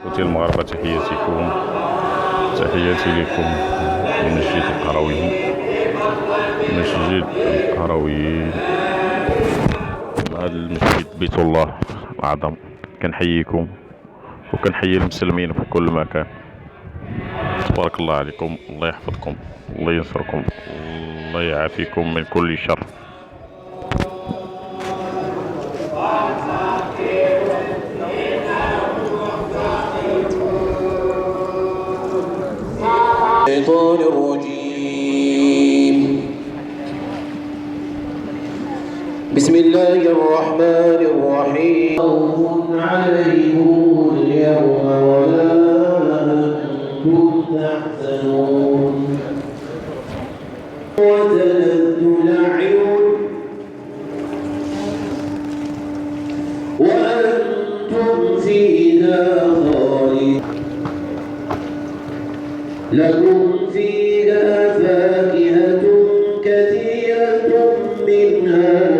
أخوتي المغاربة، تحياتي لكم من مسجد القرويين. هذا المسجد بيت الله الأعظم. كنحييكم وكنحيي المسلمين في كل مكان. تبارك الله عليكم، الله يحفظكم، الله ينصركم، الله يعافيكم من كل شر. الشيطان الرجيم. بسم الله الرحمن الرحيم. خوف عليهم اليوم ولا أنتم تحزنون وتلذ الأعين وأنتم فيها خالدون. لكم فيها فاكهة كثيرة منها